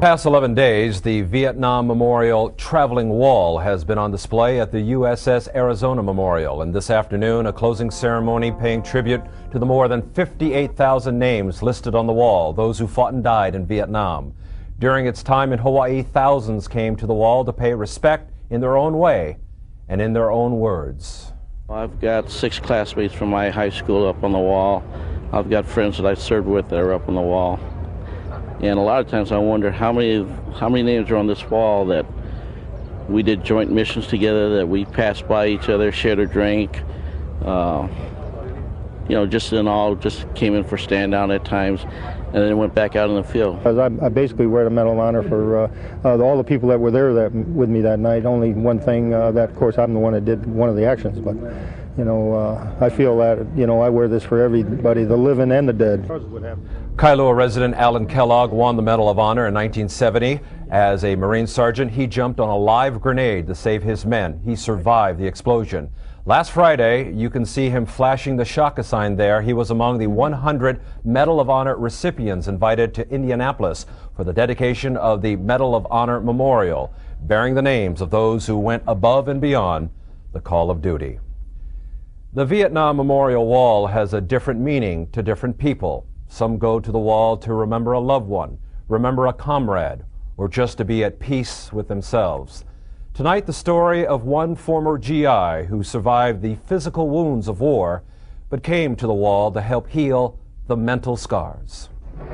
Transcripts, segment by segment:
Past 11 days, the Vietnam Memorial Traveling Wall has been on display at the USS Arizona Memorial. And this afternoon, a closing ceremony paying tribute to the more than 58,000 names listed on the wall, those who fought and died in Vietnam. During its time in Hawaii, thousands came to the wall to pay respect in their own way and in their own words. I've got 6 classmates from my high school up on the wall. I've got friends that I served with that are up on the wall. And a lot of times I wonder how many names are on this wall that we did joint missions together, that we passed by each other, shared a drink, just came in for stand down at times, and then went back out in the field. I basically wear the Medal of Honor for all the people that were there with me that night. Only one thing, that of course I'm the one that did one of the actions, but I feel that, I wear this for everybody, the living and the dead. Kailua resident Alan Kellogg won the Medal of Honor in 1970. As a Marine sergeant, he jumped on a live grenade to save his men. He survived the explosion. Last Friday, you can see him flashing the Shaka sign there. He was among the 100 Medal of Honor recipients invited to Indianapolis for the dedication of the Medal of Honor Memorial, bearing the names of those who went above and beyond the call of duty. The Vietnam Memorial Wall has a different meaning to different people. Some go to the wall to remember a loved one, remember a comrade, or just to be at peace with themselves. Tonight, the story of one former GI who survived the physical wounds of war, but came to the wall to help heal the mental scars.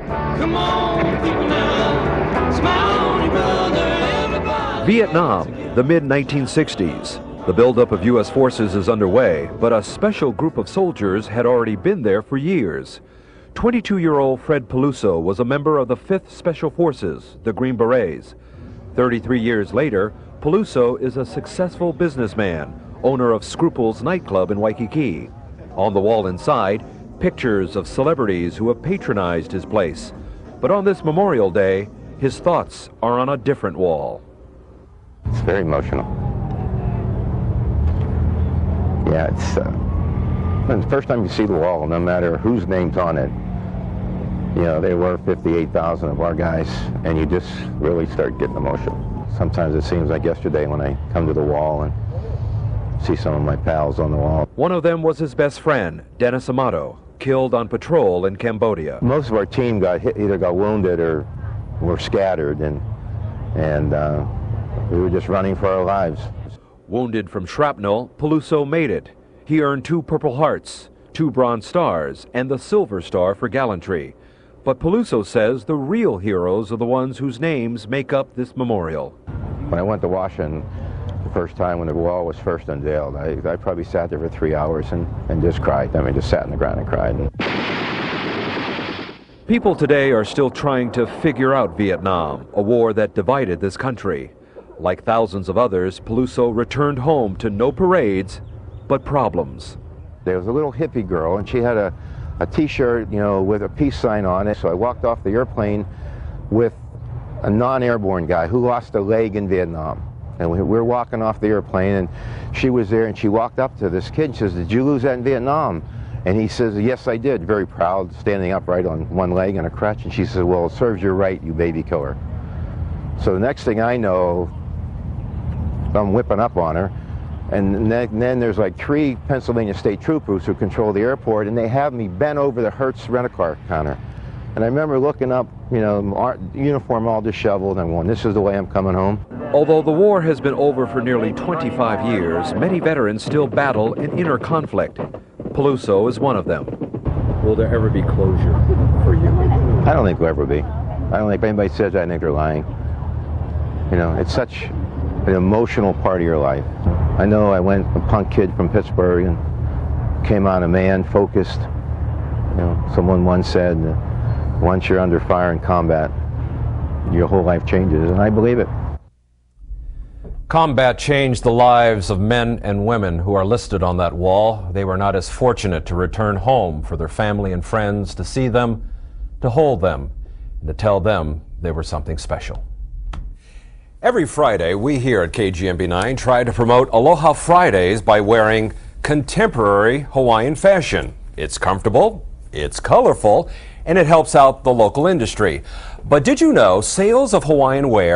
Come on, people now, smile on your brother, everybody. Vietnam, the mid-1960s. The buildup of U.S. forces is underway, but a special group of soldiers had already been there for years. 22-year-old Fred Peluso was a member of the 5th Special Forces, the Green Berets. 33 years later, Peluso is a successful businessman, owner of Scruples nightclub in Waikiki. On the wall inside, pictures of celebrities who have patronized his place. But on this Memorial Day, his thoughts are on a different wall. It's very emotional. Yeah, it's the first time you see the wall, no matter whose name's on it. There were 58,000 of our guys, and you just really start getting emotional. Sometimes it seems like yesterday when I come to the wall and see some of my pals on the wall. One of them was his best friend, Dennis Amato, killed on patrol in Cambodia. Most of our team got hit, either got wounded or were scattered, and we were just running for our lives. Wounded from shrapnel, Peluso made it. He earned 2 Purple Hearts, 2 Bronze Stars, and the Silver Star for gallantry. But Peluso says the real heroes are the ones whose names make up this memorial. When I went to Washington the first time when the wall was first unveiled, I probably sat there for 3 hours and just cried. I mean, just sat on the ground and cried. People today are still trying to figure out Vietnam, a war that divided this country. Like thousands of others, Peluso returned home to no parades, but problems. There was a little hippie girl, and she had a T-shirt, with a peace sign on it. So I walked off the airplane with a non-airborne guy who lost a leg in Vietnam. And we were walking off the airplane, and she was there, and she walked up to this kid and says, "Did you lose that in Vietnam?" And he says, "Yes, I did," very proud, standing upright on one leg and a crutch. And she says, "Well, it serves you right, you baby killer." So the next thing I know, I'm whipping up on her. And then there's like 3 Pennsylvania State Troopers who control the airport, and they have me bent over the Hertz rent-a-car counter. And I remember looking up, uniform all disheveled, and going, "This is the way I'm coming home." Although the war has been over for nearly 25 years, many veterans still battle an inner conflict. Peluso is one of them. Will there ever be closure for you? I don't think there'll ever be. I don't think if anybody says that, I think they're lying. It's such an emotional part of your life. I know I went a punk kid from Pittsburgh and came out a man, focused. Someone once said, once you're under fire in combat, your whole life changes, and I believe it. Combat changed the lives of men and women who are listed on that wall. They were not as fortunate to return home for their family and friends to see them, to hold them, and to tell them they were something special. Every Friday, we here at KGMB9 try to promote Aloha Fridays by wearing contemporary Hawaiian fashion. It's comfortable, it's colorful, and it helps out the local industry. But did you know sales of Hawaiian wear